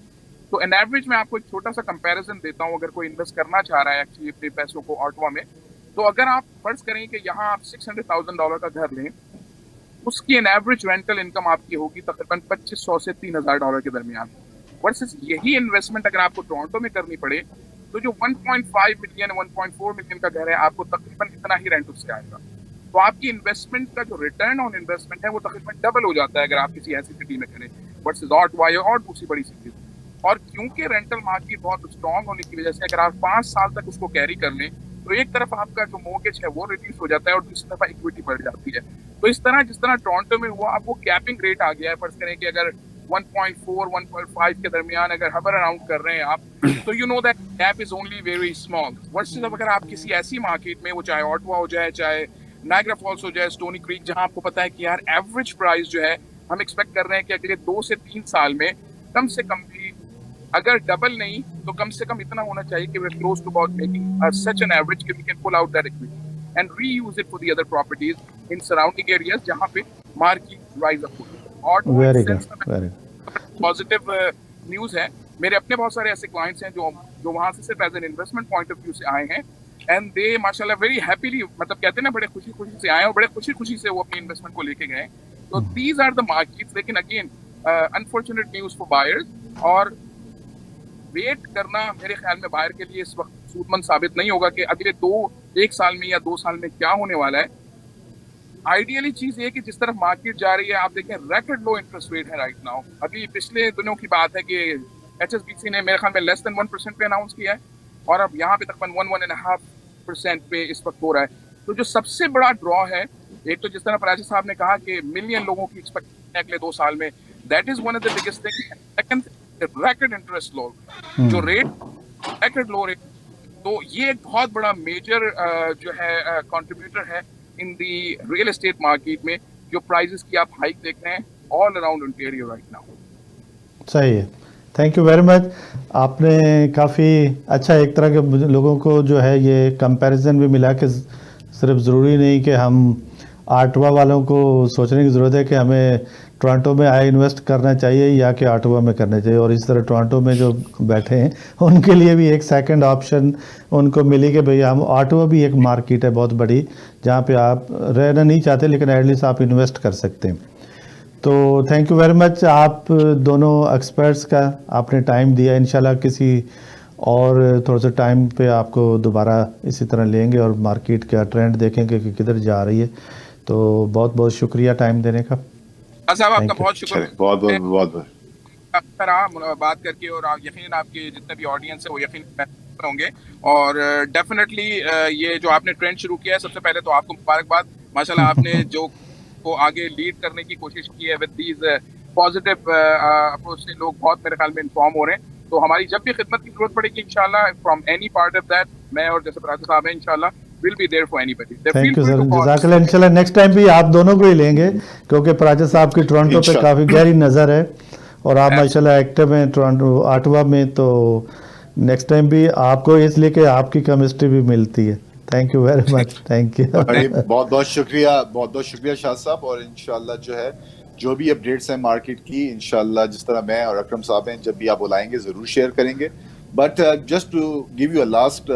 तो एन एवरेज मैं आपको एक छोटा सा कंपैरिजन देता हूँ, अगर कोई इन्वेस्ट करना चाह रहा है एक्चुअली अपने पैसों को ऑटवा में, तो अगर आप फर्ज करें कि यहाँ आप $600,000 का घर लें, उसकी एन एवरेज रेंटल इनकम आपकी होगी तकरीबन $2,500 से $3,000 के दरमियान। वर्सेस यही इन्वेस्टमेंट अगर आपको टोरंटो में करनी पड़े तो जो 1.5 मिलियन 1.4 मिलियन का घर है आपको तकरीबन इतना ही रेंट उससे आएगा। तो आपकी इन्वेस्टमेंट का जो रिटर्न ऑन इन्वेस्टमेंट है वो तकरीबन डबल हो जाता है अगर आप किसी ऐसी सिटी में करें वर्सेस ऑटवा और दूसरी बड़ी सिटी। और क्योंकि रेंटल मार्केट बहुत स्ट्रांग होने की वजह से अगर आप 5 साल तक उसको कैरी कर लें तो एक तरफ आपका जो मोर्गेज है वो रिड्यूस हो जाता है और दूसरी तरफ इक्विटी बढ़ जाती है। तो इस तरह जिस तरह टोरंटो में हुआ, अब वो कैपिंग रेट आ गया है। फर्ज करें कि अगर 1.4 1.5 के दरमियान अगर हवर अराउंड कर रहे हैं आप, तो you know that gap is only very small. Versus अब अगर आप किसी ऐसी मार्केट में, वो चाहे ऑटवा हो जाए, चाहे नायग्रा फॉल्स हो जाए, स्टोनी क्रीक, जहां आपको पता है कि यार एवरेज प्राइस जो है हम एक्सपेक्ट कर रहे हैं कि अगले 2 से 3 साल में कम से कम भी अगर डबल नहीं तो कम से कम इतना होना चाहिए कि we're close to about making such an average that we can pull out that equity and reuse it for the other properties in surrounding areas जहाँ पे market rise up होगी। और very good, very positive news है। मेरे अपने बहुत सारे ऐसे क्लाइंट्स हैं जो वहाँ से सिर्फ as an investment point of view से आए हैं, एंड दे माशाल्लाह वेरी हैप्पीली, मतलब कहते हैं ना, बड़े खुशी खुशी से आए और बड़े खुशी खुशी से वो अपनी इन्वेस्टमेंट को लेके गए। तो दीज आर द मार्केट्स। लेकिन again unfortunate news for buyers, और वेट करना मेरे ख्याल में बायर के लिए इस वक्त सूदमंद साबित नहीं होगा कि अगले 1 साल में या 2 साल में क्या होने वाला है। आइडियली चीज ये कि जिस तरफ मार्केट जा रही है, आप देखें रिकॉर्ड लो इंटरेस्ट रेट है राइट नाउ। अभी पिछले दिनों की बात है कि HSBC ने मेरे ख्याल में लेस देन 1% पे अनाउंस किया है, और अब यहाँ पे तकरीबन 1.5% पे इस वक्त हो रहा है। तो जो सबसे बड़ा ड्रॉ है, एक तो जिस तरह प्राची साहब ने कहा कि मिलियन लोगों की एक्सपेक्टेशन है अगले 2 साल में, that is one of the biggest thing. Second, rate cut interest low, जो रेट रैकेट लो रेट, तो ये एक बहुत बड़ा मेजर जो है कंट्रीब्यूटर है इन दी रियल एस्टेट मार्केट में, जो प्राइसेस की आप हाइक देख रहे हैं all around Ontario right now. सही है, थैंक यू वेरी मच। आपने काफ़ी अच्छा एक तरह के लोगों को जो है ये कंपैरिजन भी मिला कि सिर्फ ज़रूरी नहीं कि हम ऑटवा वालों को सोचने की ज़रूरत है कि हमें टोरंटो में आए इन्वेस्ट करना चाहिए या कि ऑटवा में करना चाहिए, और इस तरह टोरंटो में जो बैठे हैं उनके लिए भी एक सेकंड ऑप्शन उनको मिली कि भई हम ऑटवा भी एक मार्केट है बहुत बड़ी जहाँ पे आप रहना नहीं चाहते लेकिन एटलीस्ट आप इन्वेस्ट कर सकते हैं। तो थैंक यू वेरी मच आप दोनों एक्सपर्ट्स का, आपने टाइम दिया। इंशाल्लाह किसी और थोड़ा सा टाइम पे आपको दोबारा इसी तरह लेंगे और मार्केट का ट्रेंड देखेंगे कि किधर जा रही है। तो बहुत बहुत शुक्रिया टाइम देने का। साहब आपका बहुत शुक्रिया, बहुत बहुत बात करके, और यकीन आपके जितने भी ऑडियंस है वो यकीन होंगे। और डेफिनेटली ये जो आपने ट्रेंड शुरू किया है, सबसे पहले तो आपको मुबारकबाद। माशाल्लाह आपने जो को आगे लीड करने की कोशिश की है विद दीज पॉजिटिव अप्रोच से लोग बहुत मेरे ख्याल में इन्फॉर्म हो रहे हैं। तो हमारी जब भी खिदमत की जरूरत पड़ेगी इंशाल्लाह from any part of that, मैं और जैसे प्राची साहब हैं इंशाल्लाह will be there for anybody. Thank you sir, जज़ाकल्लाह। इंशाल्लाह नेक्स्ट टाइम भी आप दोनों को ही लेंगे क्योंकि प्राची साहब की टोरंटो पे काफ़ी गहरी नज़र है और आप माशाल्लाह एक्टिव हैं टोरंटो ऑटवा में। तो नेक्स्ट टाइम भी आपको इसलिए कि आपकी केमिस्ट्री भी मिलती है। Thank you very much, thank you. बहुत बहुत शुक्रिया शाह साहब। और इंशाल्लाह जो है जो भी अपडेट्स हैं मार्केट की, इंशाल्लाह जिस तरह मैं और अकरम साहब हैं जब भी आप बुलाएंगे ज़रूर शेयर करेंगे। But just to give you a last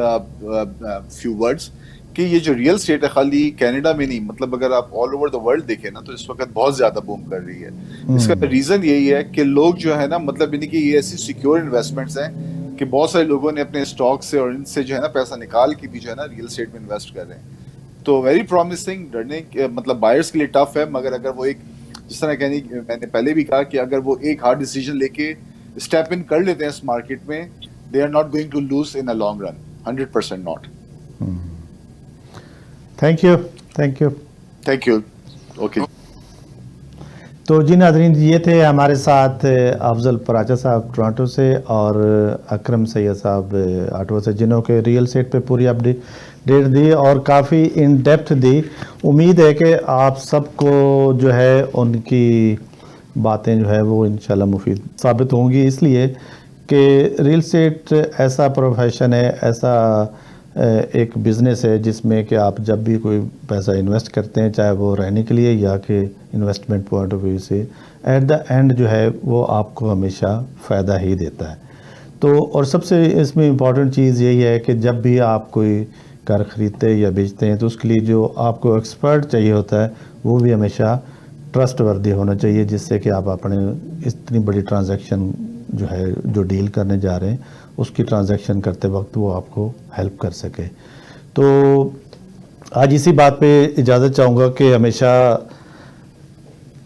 few words कि ये जो रियल स्टेट है खाली कनाडा में नहीं, मतलब अगर आप ऑल ओवर द वर्ल्ड देखें ना तो इस वक्त बहुत ज़्यादा बूम कर रही है। इसका रीज़न यही है कि लोग जो है ना, मतलब यानी कि ये ऐसी सिक्योर इन्वेस्टमेंट्स हैं कि बहुत सारे लोगों ने अपने स्टॉक से और इनसे जो है ना पैसा निकाल के भी जो है ना रियल स्टेट में इन्वेस्ट कर रहे हैं। तो वेरी प्रॉमिसिंग, डरने मतलब बायर्स के लिए टफ है, मगर अगर वो एक जिस तरह कहनी मैंने पहले भी कहा कि अगर वो एक हार्ड डिसीजन लेके स्टेप इन कर लेते हैं इस मार्केट में, they are not going to lose in a long run, 100% not. Thank you, okay. तो जी नाज़रीन, ये थे हमारे साथ अफजल पराचा साहब टोरंटो से और अकरम सैयद साहब ऑटवा से, जिन्हों के रियल एस्टेट पे पूरी अपडेट दी और काफ़ी इन डेप्थ दी। उम्मीद है कि आप सबको जो है उनकी बातें जो है वो इंशाल्लाह मुफीद साबित होंगी, इसलिए कि रियल एस्टेट ऐसा प्रोफेशन है, ऐसा एक बिज़नेस है जिसमें कि आप जब भी कोई पैसा इन्वेस्ट करते हैं, चाहे वो रहने के लिए या कि इन्वेस्टमेंट पॉइंट ऑफ व्यू से, एट द एंड जो है वो आपको हमेशा फ़ायदा ही देता है। तो और सबसे इसमें इम्पॉर्टेंट चीज़ यही है कि जब भी आप कोई घर ख़रीदते या बेचते हैं तो उसके लिए जो आपको एक्सपर्ट चाहिए होता है वो भी हमेशा ट्रस्ट वर्दी होना चाहिए, जिससे कि आप अपने इतनी बड़ी ट्रांजैक्शन जो है, जो डील करने जा रहे हैं, उसकी ट्रांजैक्शन करते वक्त वो आपको हेल्प कर सके। तो आज इसी बात पे इजाज़त चाहूँगा कि हमेशा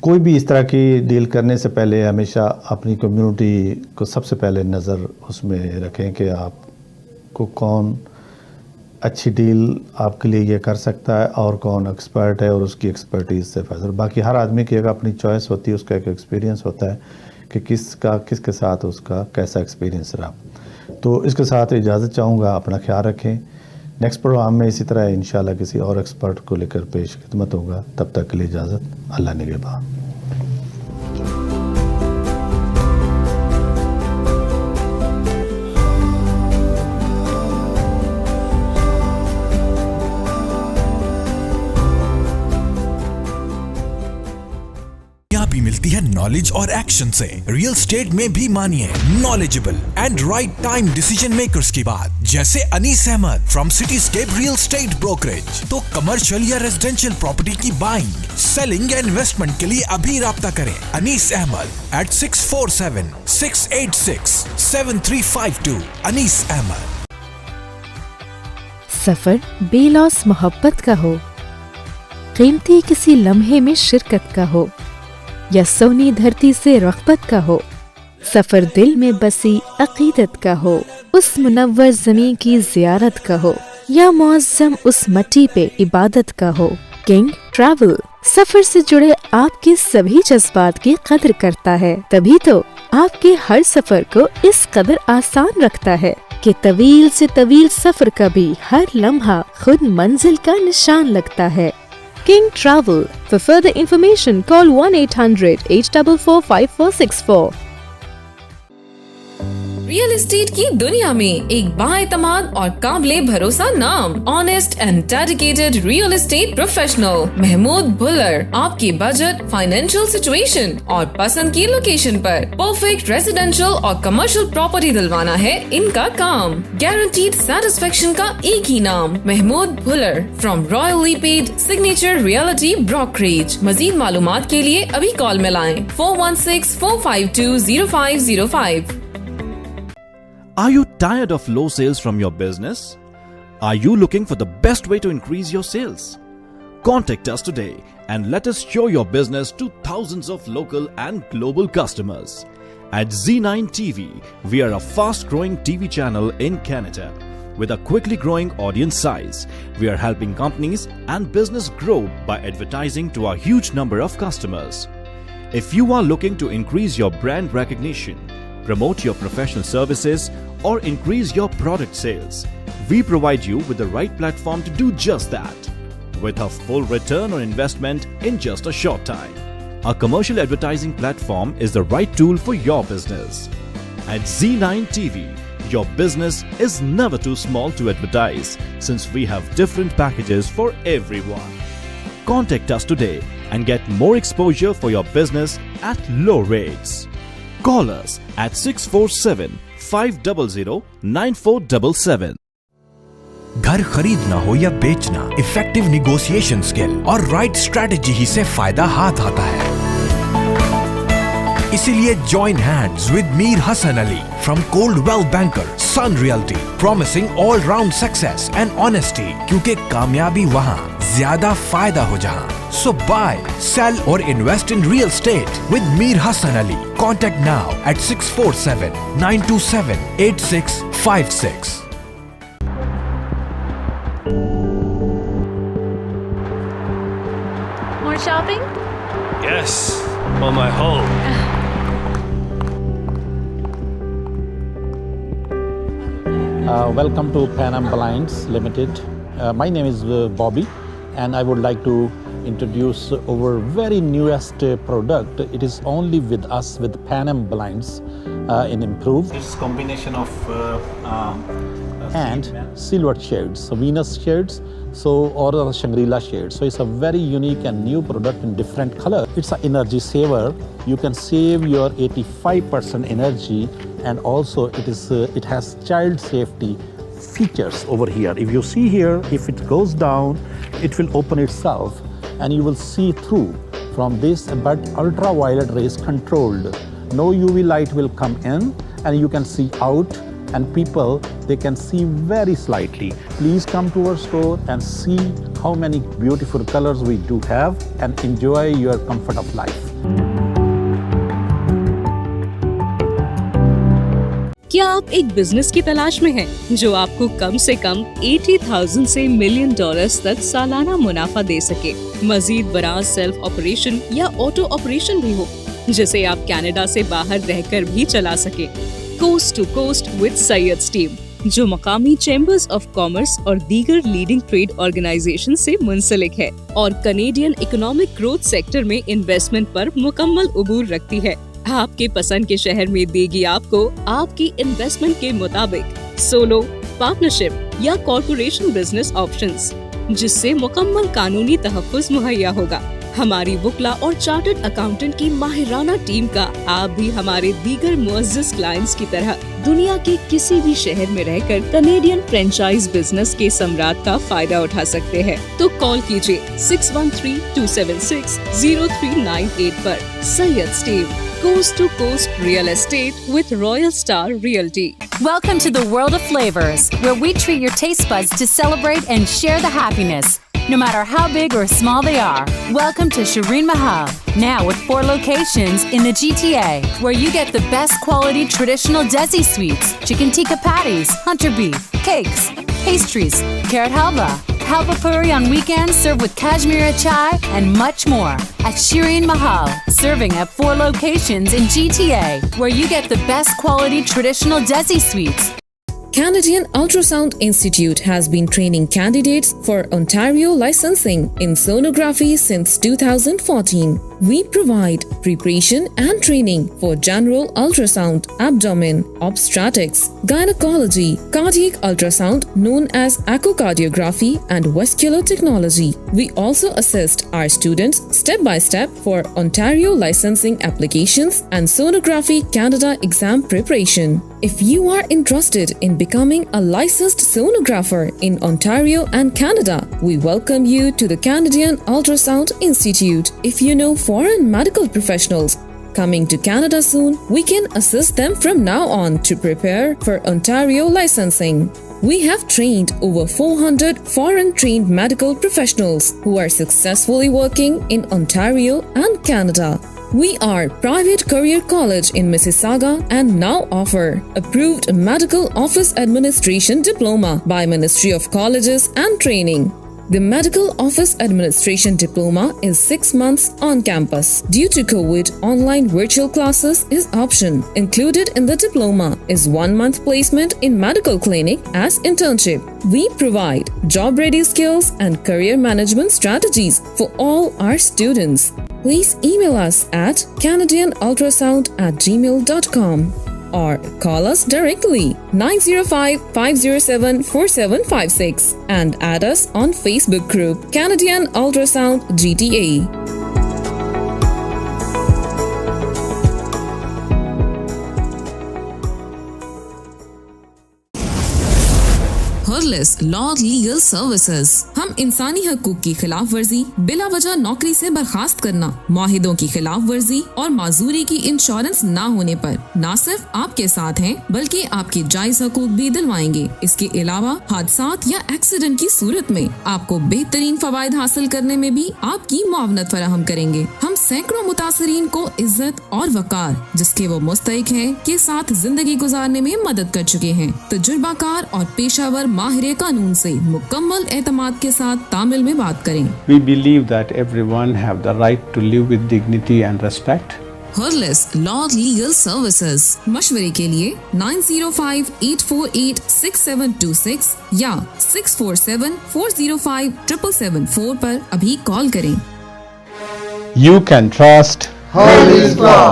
कोई भी इस तरह की डील करने से पहले हमेशा अपनी कम्युनिटी को सबसे पहले नज़र उसमें रखें कि आपको कौन अच्छी डील आपके लिए ये कर सकता है और कौन एक्सपर्ट है और उसकी एक्सपर्टीज़ से फ़ायदा। बाकी हर आदमी की एक अपनी चॉइस होती है, उसका एक एक्सपीरियंस होता है कि किसके साथ उसका कैसा एक्सपीरियंस रहा। तो इसके साथ इजाज़त चाहूँगा, अपना ख्याल रखें। नेक्स्ट प्रोग्राम में इसी तरह इंशाल्लाह किसी और एक्सपर्ट को लेकर पेश खिदमत होगा। तब तक के लिए इजाज़त, अल्लाह निगहबान। भी मिलती है नॉलेज और एक्शन से। रियल एस्टेट में भी मानिए knowledgeable and right time decision makers की बात, जैसे Anees Ahmed from Cityscape real estate brokerage. तो कमर्शियल या रेजिडेंशियल प्रॉपर्टी की बाइंग, सेलिंग या इन्वेस्टमेंट के लिए अभी राब्ता करें अनीस अहमद at 647-686-7352। अनीस अहमद। सफर बेलौस मोहब्बत का हो, कीमती किसी लम्हे में शिरकत का हो, या सोनी धरती से रग़बत का हो, सफर दिल में बसी अकीदत का हो, उस मुनव्वर ज़मीं की ज़ियारत का हो, या मुअज़्ज़म उस मट्टी पे इबादत का हो। किंग ट्रैवल सफर से जुड़े आपके सभी जज्बात की कदर करता है, तभी तो आपके हर सफर को इस कदर आसान रखता है कि तवील से तवील सफर का भी हर लम्हा खुद मंजिल का निशान लगता है। King Travel. For further information, call 1-800-844-5464. Real estate की दुनिया में एक बाएतमाद और काबिले भरोसा नाम, honest and dedicated real estate professional Mahmood Bhullar आपकी बजट, फाइनेंशियल सिचुएशन और पसंद की लोकेशन पर परफेक्ट रेजिडेंशियल और कमर्शियल प्रॉपर्टी दिलवाना है इनका काम। गारंटीड सेटिस्फेक्शन का एक ही नाम, Mahmood Bhullar from Royal LePage Signature Realty brokerage. मजीद मालूमात के लिए अभी कॉल मिलाएं 416-452-0505। Are you tired of low sales from your business? Are you looking for the best way to increase your sales? Contact us today and let us show your business to thousands of local and global customers. At Z9 TV, we are a fast-growing TV channel in Canada. With a quickly growing audience size, we are helping companies and business grow by advertising to a huge number of customers. If you are looking to increase your brand recognition, promote your professional services, or increase your product sales, we provide you with the right platform to do just that, with a full return on investment in just a short time. Our commercial advertising platform is the right tool for your business. At Z9 TV, your business is never too small to advertise, since we have different packages for everyone. Contact us today and get more exposure for your business at low rates. Call us at 647-500-9477. घर खरीदना हो या बेचना, इफेक्टिव निगोशिएशन स्किल और राइट स्ट्रेटेजी ही से फायदा हाथ आता है। इसीलिए join hands with Mir Hasan Ali from Coldwell Banker, Sun Realty, promising all round success and honesty, क्योंकि कामयाबी वहाँ, ज्यादा फायदा हो जहाँ। So buy, sell or invest in real estate with Mir Hassan Ali. Contact now at 647-927-8656. More shopping? Yes. or my home. Welcome to Pan Am Blinds Limited. My name is Bobby, and I would like to introduce our very newest product. It is only with us with Pan Am Blinds in improved. It's combination of and silver shades, so Venus shades, or the Shangri-La shades. So it's a very unique and new product in different color. It's an energy saver. You can save your 85% energy, and also it has child safety features over here. If you see here, if it goes down, it will open itself and you will see through from this, but ultraviolet rays controlled. No UV light will come in and you can see out, and people, they can see very slightly. Please come to our store and see how many beautiful colors we do have and enjoy your comfort of life. क्या आप एक बिजनेस की तलाश में हैं जो आपको कम से कम 80,000 से $1 मिलियन तक सालाना मुनाफा दे सके? मजीद बड़ा सेल्फ ऑपरेशन या ऑटो ऑपरेशन भी हो, जिसे आप कनाडा से बाहर रहकर भी चला सके? Coast to coast with Syed team, जो मकामी चैम्बर्स ऑफ कॉमर्स और दीगर लीडिंग ट्रेड ऑर्गेनाइजेशन से मुंसलिक है और कनेडियन इकोनॉमिक ग्रोथ सेक्टर में इन्वेस्टमेंट पर मुकम्मल उबूर रखती है, आपके पसंद के शहर में देगी आपको आपकी इन्वेस्टमेंट के मुताबिक सोलो, पार्टनरशिप या कॉर्पोरेशन बिजनेस ऑप्शंस, जिससे मुकम्मल कानूनी तहफ़्फ़ुज़ मुहैया होगा। हमारी वुकला और चार्टर्ड अकाउंटेंट की माहिराना टीम का आप भी हमारे दीगर मुअज़्ज़ज़ क्लाइंट्स की तरह दुनिया के किसी भी शहर में रहकर कनेडियन फ्रेंचाइज बिजनेस के सम्राट का फायदा उठा सकते हैं। तो कॉल कीजिए 613-276-0398 पर। Syed team, Coast to Coast Real Estate with Royal Star Realty. Welcome to the world of flavors, where we treat your taste buds to celebrate and share the happiness, no matter how big or small they are. Welcome to Shireen Mahal, now with 4 locations in the GTA, where you get the best quality traditional Desi sweets, chicken tikka patties, hunter beef, cakes, pastries, carrot halva, halva puri on weekends served with Kashmiri chai, and much more. At Shireen Mahal, serving at 4 locations in GTA, where you get the best quality traditional Desi sweets. Canadian Ultrasound Institute has been training candidates for Ontario licensing in sonography since 2014. We provide preparation and training for general ultrasound, abdomen, obstetrics, gynecology, cardiac ultrasound known as echocardiography, and vascular technology. We also assist our students step by step for Ontario licensing applications and Sonography Canada exam preparation. If you are interested in becoming a licensed sonographer in Ontario and Canada, we welcome you to the Canadian Ultrasound Institute. If you know foreign medical professionals coming to Canada soon, we can assist them from now on to prepare for Ontario licensing. We have trained over 400 foreign-trained medical professionals who are successfully working in Ontario and Canada. We are private career college in Mississauga and now offer approved medical office administration diploma by Ministry of Colleges and Training. The Medical Office Administration Diploma is 6 months on campus. Due to COVID, online virtual classes is option. Included in the diploma is 1 month placement in medical clinic as internship. We provide job-ready skills and career management strategies for all our students. Please email us at canadianultrasound@gmail.com or call us directly 905-507-4756 and add us on Facebook group Canadian Ultrasound GTA. हॉर्लिस लॉ लीगल सर्विसेज। हम इंसानी हकूक की खिलाफ वर्जी, बिला वजह नौकरी से बर्खास्त करना, माहिदों की खिलाफ वर्जी और माजूरी की इंश्योरेंस ना होने पर न सिर्फ आपके साथ हैं बल्कि आपके जायज हकूक भी दिलवाएंगे। इसके अलावा हादसात या एक्सीडेंट की सूरत में आपको बेहतरीन फवायद हासिल करने में भी आपकी मुआवनत फराहम करेंगे। हम सैकड़ों मुतासरीन को इज्जत और वकार जिसके वो मुस्तहिक है के साथ जिंदगी गुजारने में मदद कर चुके हैं। तजुर्बाकार और पेशावर माहिर कानून से मुकम्मल एतमाद के साथ तामिल में बात करें। We believe that everyone have the right to live with dignity and respect. हर्लिस लॉ लीगल सर्विसेज। मशवरे के लिए 9058486726 या 6474057774 पर अभी कॉल करें। You can trust Hurlis Law.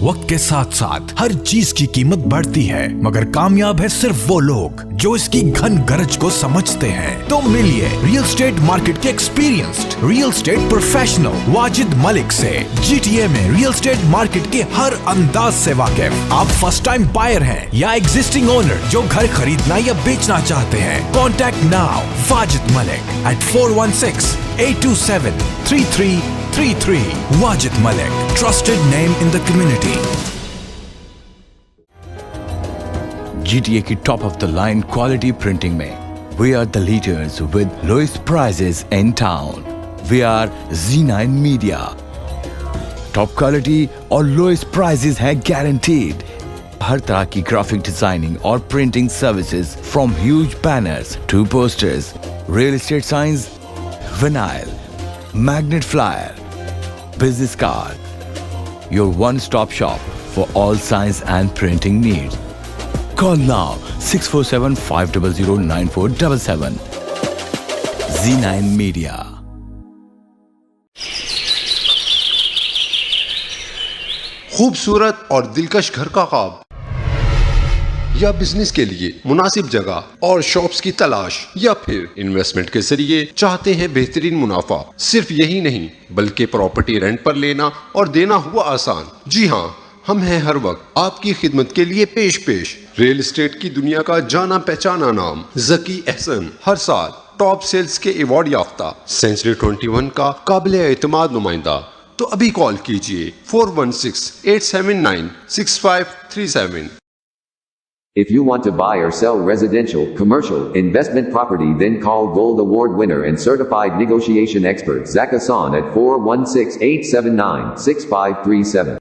वक्त के साथ साथ हर चीज की कीमत बढ़ती है, मगर कामयाब है सिर्फ वो लोग जो इसकी घन गरज को समझते हैं। तो मिलिए रियल एस्टेट मार्केट के experienced real estate professional Wajid Malik से। GTA में रियल एस्टेट मार्केट के हर अंदाज से वाकिफ। आप फर्स्ट टाइम बायर हैं या एग्जिस्टिंग ओनर जो घर खरीदना या बेचना चाहते हैं, contact now Wajid Malik at 416-827-3333। Wajid Malik, trusted name in the community. GTA की top of the line quality printing में we are the leaders with lowest prices in town. We are Z9 Media. Top quality और लोएस्ट प्राइसेस है गारंटीड। हर तरह की ग्राफिक डिजाइनिंग और printing services from huge banners to posters, real estate signs, vinyl, magnet flyer, business card, your one-stop shop for all science and printing needs. Call now 647-500-9477. Z9 Media. खूबसूरत और दिलकश घर का ख्वाब या बिजनेस के लिए मुनासिब जगह और शॉप्स की तलाश, या फिर इन्वेस्टमेंट के जरिए चाहते हैं बेहतरीन मुनाफा। सिर्फ यही नहीं बल्कि प्रॉपर्टी रेंट पर लेना और देना हुआ आसान। जी हाँ, हम हैं हर वक्त आपकी खिदमत के लिए पेश रियल एस्टेट की दुनिया का जाना पहचाना नाम जकी एहसन, हर साल टॉप सेल्स के अवार्ड याफ्ता, सेंचुरी 21 का काबिल एतमाद नुमाइंदा। तो अभी कॉल कीजिए 416-879-6537। If you want to buy or sell residential, commercial, investment property, then call Gold Award winner and certified negotiation expert Zach Hassan at 416-879-6537.